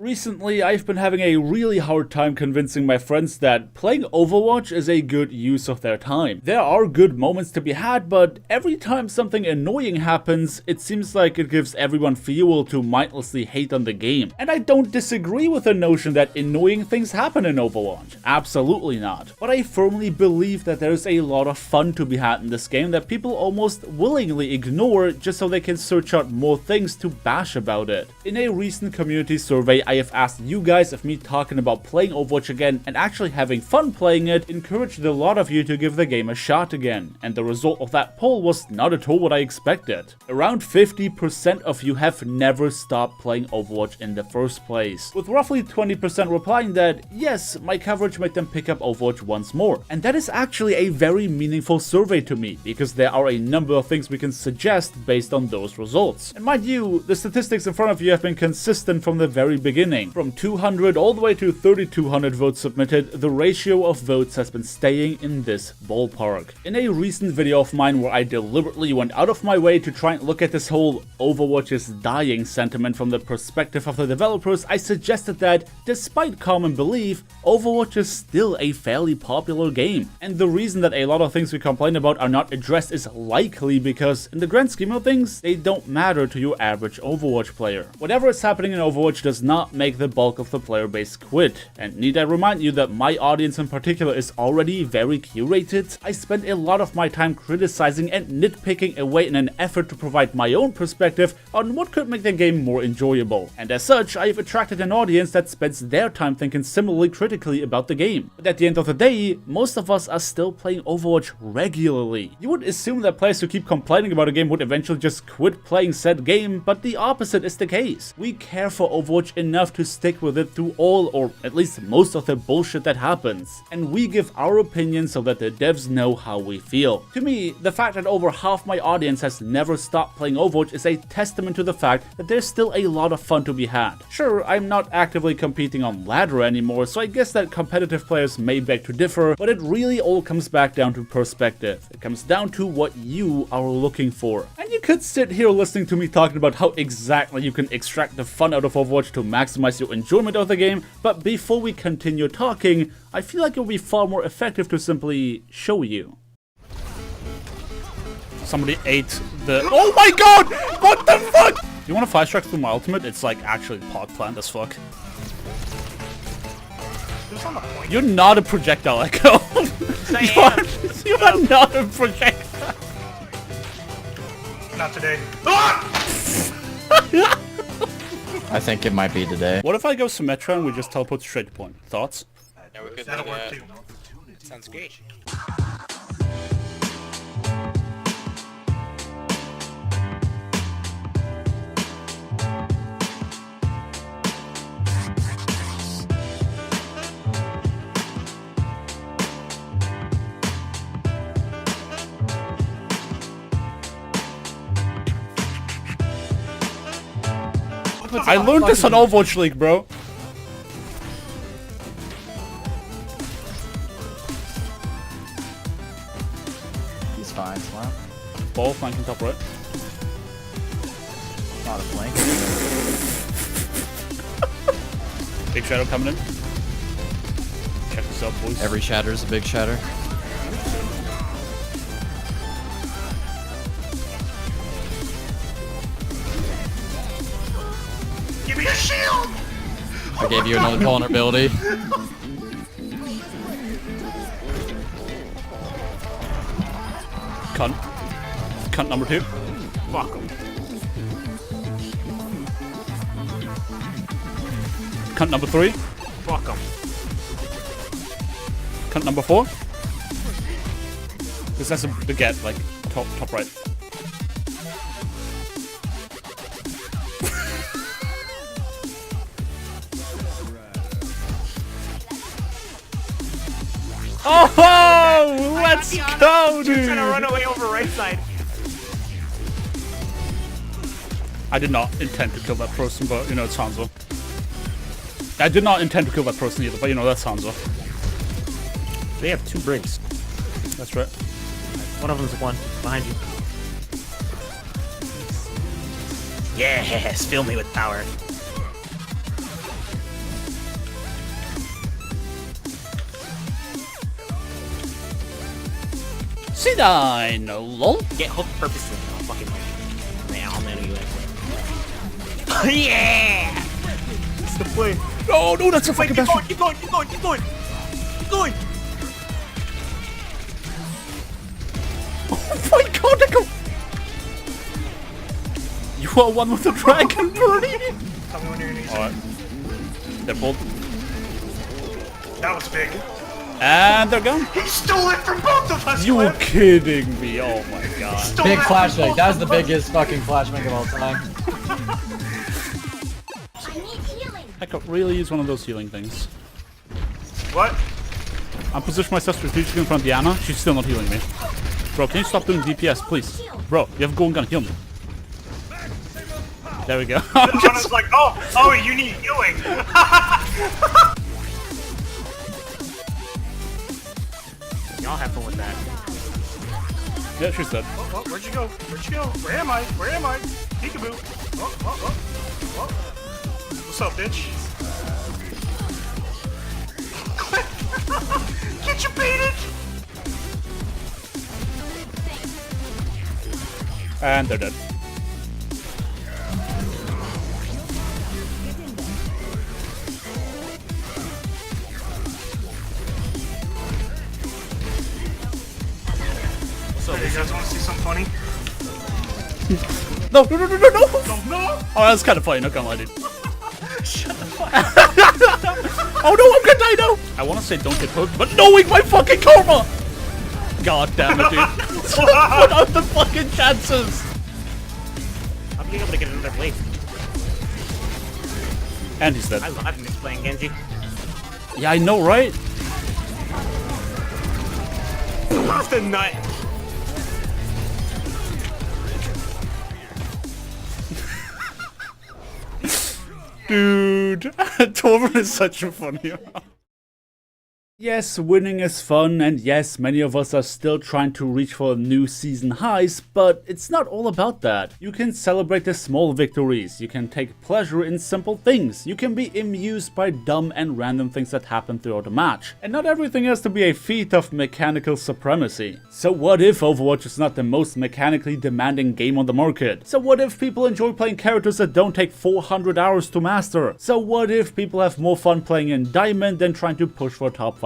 Recently, I've been having a really hard time convincing my friends that playing Overwatch is a good use of their time. There are good moments to be had, but every time something annoying happens, it seems like it gives everyone fuel to mindlessly hate on the game. And I don't disagree with the notion that annoying things happen in Overwatch. Absolutely not. But I firmly believe that there's a lot of fun to be had in this game that people almost willingly ignore just so they can search out more things to bash about it. In a recent community survey, I have asked you guys if me talking about playing Overwatch again and actually having fun playing it encouraged a lot of you to give the game a shot again, and the result of that poll was not at all what I expected. Around 50% of you have never stopped playing Overwatch in the first place, with roughly 20% replying that yes, my coverage made them pick up Overwatch once more. And that is actually a very meaningful survey to me, because there are a number of things we can suggest based on those results. And mind you, the statistics in front of you have been consistent from the very beginning. From 200 all the way to 3,200 votes submitted, the ratio of votes has been staying in this ballpark. In a recent video of mine where I deliberately went out of my way to try and look at this whole Overwatch is dying sentiment from the perspective of the developers, I suggested that, despite common belief, Overwatch is still a fairly popular game. And the reason that a lot of things we complain about are not addressed is likely because, in the grand scheme of things, they don't matter to your average Overwatch player. Whatever is happening in Overwatch does not make the bulk of the player base quit, and need I remind you that my audience in particular is already very curated? I spend a lot of my time criticizing and nitpicking away in an effort to provide my own perspective on what could make the game more enjoyable, and as such I've attracted an audience that spends their time thinking similarly critically about the game. But at the end of the day, most of us are still playing Overwatch regularly. You would assume that players who keep complaining about a game would eventually just quit playing said game, but the opposite is the case. We care for Overwatch enough to stick with it through all, or at least most of the bullshit that happens, and we give our opinion so that the devs know how we feel. To me, the fact that over half my audience has never stopped playing Overwatch is a testament to the fact that there's still a lot of fun to be had. Sure, I'm not actively competing on ladder anymore, so I guess that competitive players may beg to differ, but it really all comes back down to perspective. It comes down to what you are looking for. And you could sit here listening to me talking about how exactly you can extract the fun out of Overwatch to maximize your enjoyment of the game, but before we continue talking, I feel like it would be far more effective to simply show you. Somebody ate the— oh my god! What the fuck? You want to 5-strike through my ultimate? It's like actually pod plant as fuck. You're not a projectile, Echo. You are not a projectile. Not today. I think it might be today. What if I go Symmetra and we just teleport straight to point? Thoughts? Yeah, we could That'll work too. Sounds great. I learned this on Overwatch League, bro. He's fine, Slam. Ball flanking top right. Not a flank. Big shadow coming in. Check this out, boys. Every shatter is a big shatter. Give me a shield! I gave you another vulnerability. Cunt. Cunt number 2. Fuck him. Cunt number 3. Fuck him. Cunt number 4. This has a baguette, like top right. Oh, let's go, dude! Trying to run away over right side. I did not intend to kill that person, but you know, it's Hanzo. I did not intend to kill that person either, but you know, that's Hanzo. They have 2 bricks. That's right. One of them's one behind you. Yes, fill me with power. C9, lol. Get hooked purposely. I'll fucking like. Yeah, I'll man you. Yeah! It's the play. Oh no, that's a Wait, fucking keep best. going, keep going, keep going, keep going. Keep going. Oh my god, I go. You are one with the dragon, Birdie. Tell me when you're gonna use Alright. They're pulled. it. That was big. And they're gone. He stole it from both of us, You were Cliff. kidding me. Oh my god. Stole Big that from flashbang. both That was of the us. biggest fucking flashbang of all time. I need healing. I could really use one of those healing things. What? I'm positioning myself strategically in front of Diana. She's still not healing me. Bro, can you stop doing DPS, please? Bro, you have a golden gun. Heal me. There we go. I'm Anna's just... like, oh, you need healing. Y'all have fun with that. Yeah, she's dead. Oh, where'd you go? Where'd you go? Where am I? Where am I? Peekaboo. Oh. What's up, bitch? Get you baited! And they're dead. So, you guys want to see something funny? No, no, no, no, no, no! No! Oh, that's kind of funny, not gonna lie, dude. Oh no, I'm gonna die now! I want to say don't get hooked, but knowing my fucking karma! God damn it, dude. What are the fucking chances? I'm being able to get another blade. And he's dead. I love him playing Genji. Yeah, I know, right? Off the nut! Dude, Torvald is such a funny one. Yes, winning is fun, and yes, many of us are still trying to reach for new season highs, but it's not all about that. You can celebrate the small victories, you can take pleasure in simple things, you can be amused by dumb and random things that happen throughout a match, and not everything has to be a feat of mechanical supremacy. So what if Overwatch is not the most mechanically demanding game on the market? So what if people enjoy playing characters that don't take 400 hours to master? So what if people have more fun playing in Diamond than trying to push for top 500?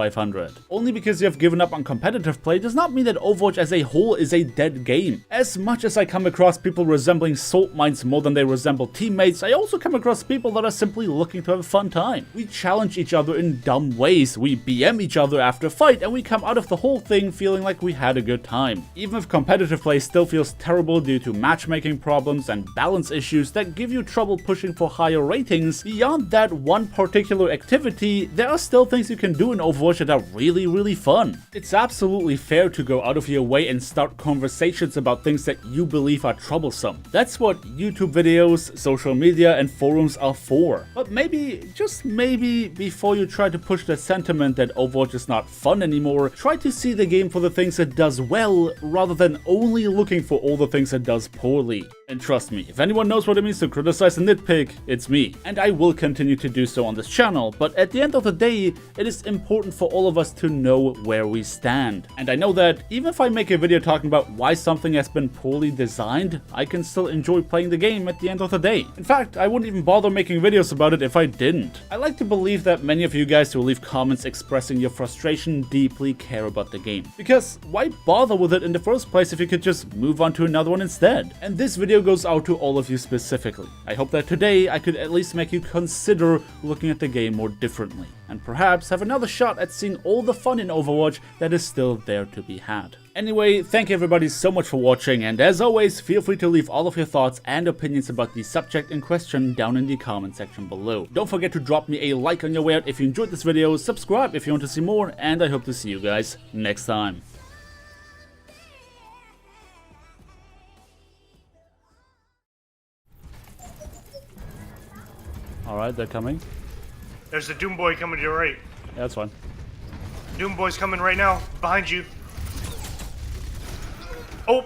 Only because you have given up on competitive play does not mean that Overwatch as a whole is a dead game. As much as I come across people resembling salt mines more than they resemble teammates, I also come across people that are simply looking to have a fun time. We challenge each other in dumb ways, we BM each other after a fight, and we come out of the whole thing feeling like we had a good time. Even if competitive play still feels terrible due to matchmaking problems and balance issues that give you trouble pushing for higher ratings, beyond that one particular activity, there are still things you can do in Overwatch that are really fun. It's absolutely fair to go out of your way and start conversations about things that you believe are troublesome. That's what YouTube videos, social media, and forums are for. But maybe, just maybe, before you try to push the sentiment that Overwatch is not fun anymore, try to see the game for the things it does well, rather than only looking for all the things it does poorly. And trust me, if anyone knows what it means to criticize and nitpick, it's me. And I will continue to do so on this channel, but at the end of the day, it is important for all of us to know where we stand. And I know that even if I make a video talking about why something has been poorly designed, I can still enjoy playing the game at the end of the day. In fact, I wouldn't even bother making videos about it if I didn't. I like to believe that many of you guys who leave comments expressing your frustration deeply care about the game. Because why bother with it in the first place if you could just move on to another one instead? And this video goes out to all of you specifically. I hope that today I could at least make you consider looking at the game more differently, and perhaps have another shot at seeing all the fun in Overwatch that is still there to be had. Anyway, thank you everybody so much for watching, and as always, feel free to leave all of your thoughts and opinions about the subject in question down in the comment section below. Don't forget to drop me a like on your way out if you enjoyed this video, subscribe if you want to see more, and I hope to see you guys next time. Alright, they're coming. There's the Doom Boy coming to your right. Yeah, that's fine. Doom Boy's coming right now, behind you. Oh!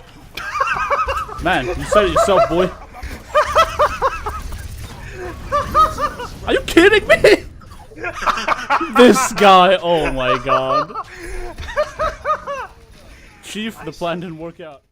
Man, you said it yourself, boy. Are you kidding me? This guy, oh my god. Chief, the plan didn't work out.